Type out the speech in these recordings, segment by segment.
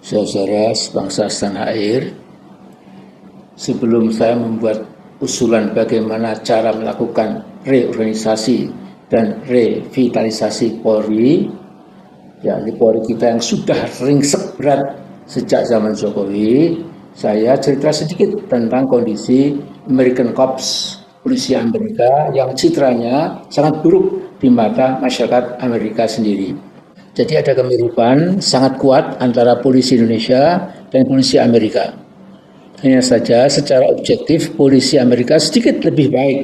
Saudara sebangsa setanah air, sebelum saya membuat usulan bagaimana cara melakukan reorganisasi dan revitalisasi Polri, yakni Polri kita yang sudah ringsek berat sejak zaman Jokowi, saya cerita sedikit tentang kondisi American Corps, polisi Amerika yang citranya sangat buruk di mata masyarakat Amerika sendiri. Jadi ada kemiripan sangat kuat antara polisi Indonesia dan polisi Amerika. Hanya saja secara objektif polisi Amerika sedikit lebih baik.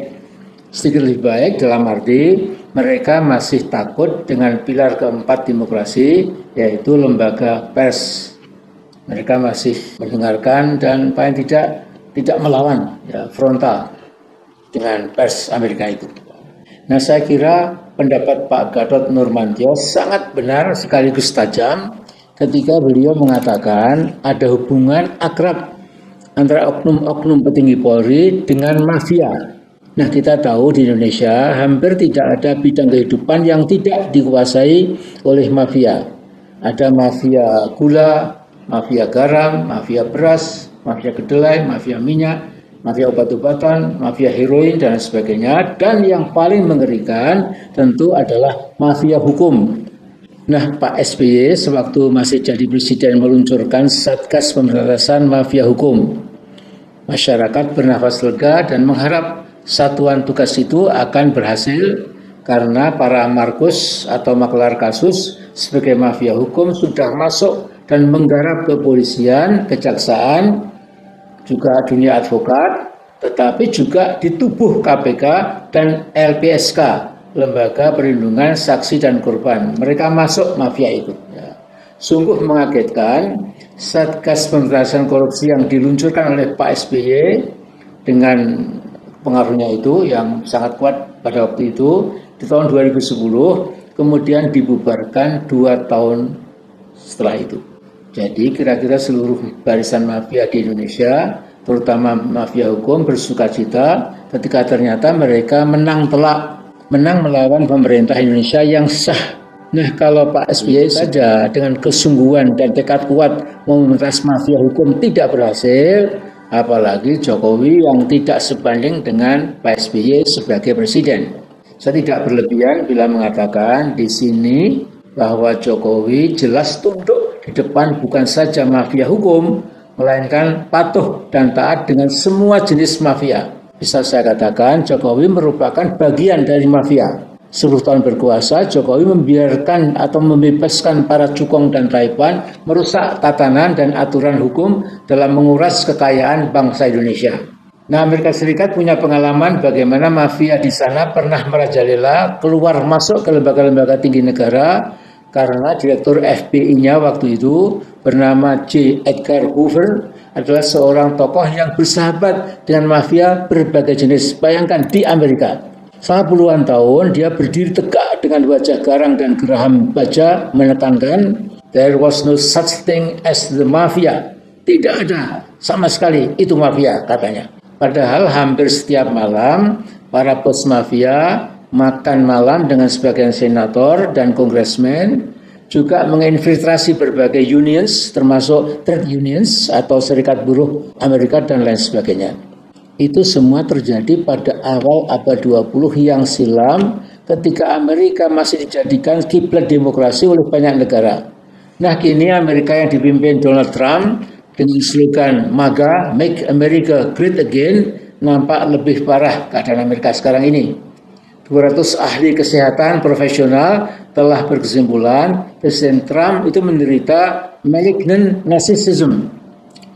Sedikit lebih baik dalam arti mereka masih takut dengan pilar keempat demokrasi, yaitu lembaga pers. Mereka masih mendengarkan dan paling tidak melawan frontal dengan pers Amerika itu. Nah, saya kira pendapat Pak Gatot Nurmantio sangat benar sekaligus tajam ketika beliau mengatakan ada hubungan akrab antara oknum-oknum petinggi Polri dengan mafia. Nah, kita tahu di Indonesia hampir tidak ada bidang kehidupan yang tidak dikuasai oleh mafia. Ada mafia gula, mafia garam, mafia beras, mafia kedelai, mafia minyak, mafia obat-obatan, mafia heroin, dan sebagainya. Dan yang paling mengerikan tentu adalah mafia hukum. Nah, Pak SBY sewaktu masih jadi presiden meluncurkan Satgas Pemberantasan Mafia Hukum. Masyarakat bernafas lega dan mengharap satuan tugas itu akan berhasil karena para markus atau maklar kasus sebagai mafia hukum sudah masuk dan menggarap kepolisian, kejaksaan, juga dunia advokat, tetapi juga di tubuh KPK dan LPSK, Lembaga Perlindungan Saksi dan Korban. Mereka masuk mafia itu. Sungguh mengagetkan, Satgas Pemberantasan Korupsi yang diluncurkan oleh Pak SBY dengan pengaruhnya itu yang sangat kuat pada waktu itu, di tahun 2010, kemudian dibubarkan 2 tahun setelah itu. Jadi kira-kira seluruh barisan mafia di Indonesia, terutama mafia hukum, bersukacita ketika ternyata mereka menang telak, menang melawan pemerintah Indonesia yang sah. Nah, kalau Pak SBY saja dengan kesungguhan dan tekad kuat memberantas mafia hukum tidak berhasil, apalagi Jokowi yang tidak sebanding dengan Pak SBY sebagai presiden. Saya tidak berlebihan bila mengatakan di sini bahwa Jokowi jelas tunduk di depan bukan saja mafia hukum, melainkan patuh dan taat dengan semua jenis mafia. Bisa saya katakan Jokowi merupakan bagian dari mafia. 10 tahun berkuasa, Jokowi membiarkan atau membebaskan para cukong dan taipan merusak tatanan dan aturan hukum dalam menguras kekayaan bangsa Indonesia. Nah, Amerika Serikat punya pengalaman bagaimana mafia di sana pernah merajalela keluar masuk ke lembaga-lembaga tinggi negara karena direktur FBI-nya waktu itu bernama J. Edgar Hoover adalah seorang tokoh yang bersahabat dengan mafia berbagai jenis. Bayangkan di Amerika, selama puluhan tahun dia berdiri tegak dengan wajah garang dan geraham baja menekankan there was no such thing as the mafia. Tidak ada sama sekali itu mafia katanya. Padahal hampir setiap malam para bos mafia makan malam dengan sebagian senator dan kongresmen, juga menginfiltrasi berbagai unions termasuk trade unions atau serikat buruh Amerika dan lain sebagainya. Itu semua terjadi pada awal abad 20 yang silam ketika Amerika masih dijadikan kiblat demokrasi oleh banyak negara. Nah, kini Amerika yang dipimpin Donald Trump dengan slogan MAGA, Make America Great Again, nampak lebih parah keadaan Amerika sekarang ini. 200 ahli kesehatan profesional telah berkesimpulan Presiden Trump itu menderita malignant narcissism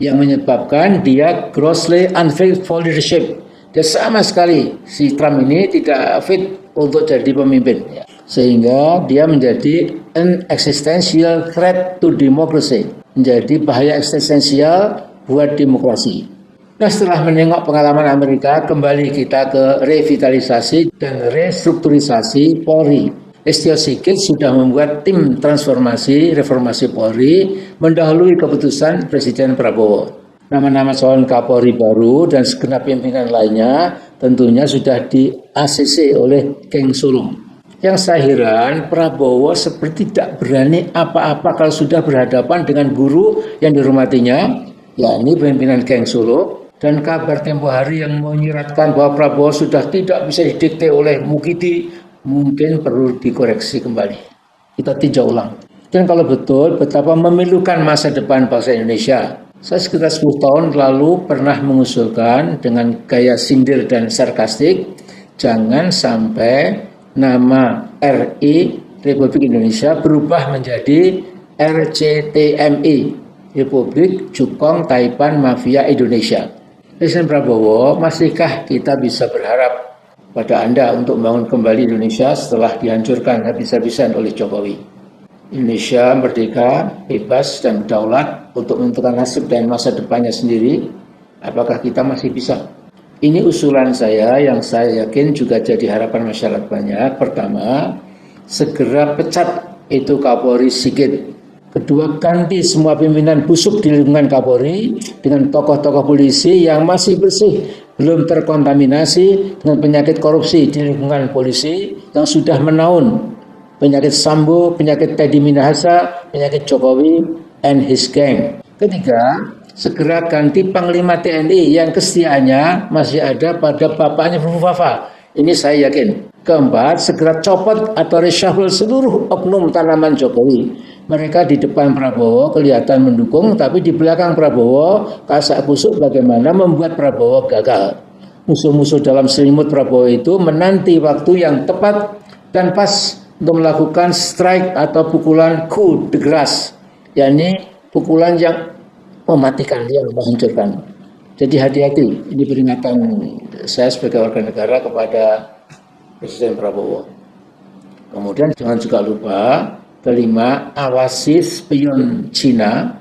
yang menyebabkan dia grossly unfit for leadership. Dia sama sekali, si Trump ini tidak fit untuk jadi pemimpin. Sehingga dia menjadi an existential threat to democracy. Menjadi bahaya eksistensial buat demokrasi. Nah, setelah menengok pengalaman Amerika, kembali kita ke revitalisasi dan restrukturisasi Polri. Listio Sigit sudah membuat tim transformasi reformasi Polri mendahului keputusan Presiden Prabowo. Nama-nama calon Kapolri baru dan segenap pimpinan lainnya tentunya sudah di-ACC oleh Geng Sulung. Yang saya heran, Prabowo seperti tidak berani apa-apa kalau sudah berhadapan dengan guru yang dihormatinya, yakni pimpinan geng Solo, dan kabar tempo hari yang menyiratkan bahwa Prabowo sudah tidak bisa didikte oleh Mukidi, mungkin perlu dikoreksi kembali. Kita tinjau ulang. Dan kalau betul betapa memilukan masa depan bangsa Indonesia. Saya sekitar 10 tahun lalu pernah mengusulkan dengan gaya sindir dan sarkastik, jangan sampai nama RI Republik Indonesia berubah menjadi RCTMI Republik Cukong Taipan Mafia Indonesia. Presiden Prabowo, masihkah kita bisa berharap pada Anda untuk membangun kembali Indonesia setelah dihancurkan habis-habisan oleh Jokowi? Indonesia merdeka, bebas dan berdaulat untuk menentukan nasib dan masa depannya sendiri. Apakah kita masih bisa? Ini usulan saya yang saya yakin juga jadi harapan masyarakat banyak. Pertama, segera pecat itu Kapolri Sigit. Kedua, ganti semua pimpinan busuk di lingkungan Kapolri dengan tokoh-tokoh polisi yang masih bersih, belum terkontaminasi dengan penyakit korupsi di lingkungan polisi yang sudah menaun. Penyakit Sambo, penyakit Teddy Minahasa, penyakit Jokowi and his gang. Ketiga, segera ganti Panglima TNI yang kesetiaannya masih ada pada bapaknya Fufu Fafa. Ini saya yakin. Keempat, segera copot atau reshuffle seluruh oknum tanaman Jokowi. Mereka di depan Prabowo kelihatan mendukung, tapi di belakang Prabowo kasak kusuk bagaimana membuat Prabowo gagal. Musuh-musuh dalam selimut Prabowo itu menanti waktu yang tepat dan pas untuk melakukan strike atau pukulan coup de grace, yakni pukulan yang mematikan, yang menghancurkan. Jadi hati-hati, ini peringatan saya sebagai warga negara kepada Presiden Prabowo. Kemudian jangan juga lupa, kelima, awasi spion China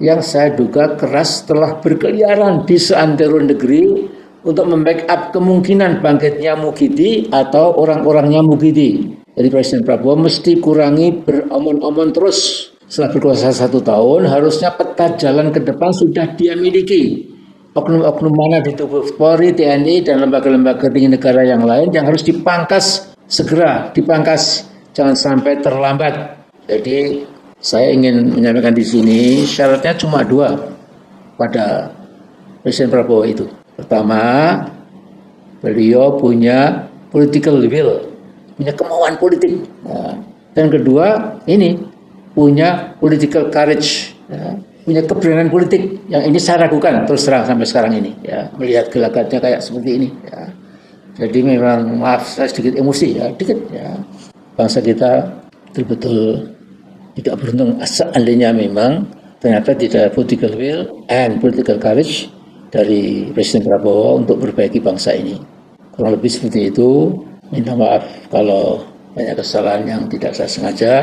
yang saya duga keras telah berkeliaran di seantero negeri untuk membackup kemungkinan bangkitnya Mukidi atau orang-orangnya Mukidi. Jadi Presiden Prabowo mesti kurangi beromong-omong terus. Setelah berkuasa 1 tahun, harusnya peta jalan ke depan sudah dia miliki. Oknum-oknum mana di tubuh Polri, TNI, dan lembaga-lembaga tinggi negara yang lain yang harus dipangkas, segera dipangkas. Jangan sampai terlambat. Jadi saya ingin menyampaikan di sini, syaratnya cuma 2 pada Presiden Prabowo itu. Pertama, beliau punya political will, punya kemauan politik. Nah, dan kedua, ini punya political courage, ya, punya keberanian politik. Yang ini saya ragukan terus terang sampai sekarang ini, ya, melihat gelagatnya kayak seperti ini. Ya. Jadi memang maaf saya sedikit emosi, ya, dikit. Ya. Bangsa kita betul-betul tidak beruntung seandainya memang ternyata tidak ada political will and political courage dari Presiden Prabowo untuk memperbaiki bangsa ini. Kurang lebih seperti itu. Minta maaf kalau banyak kesalahan yang tidak saya sengaja.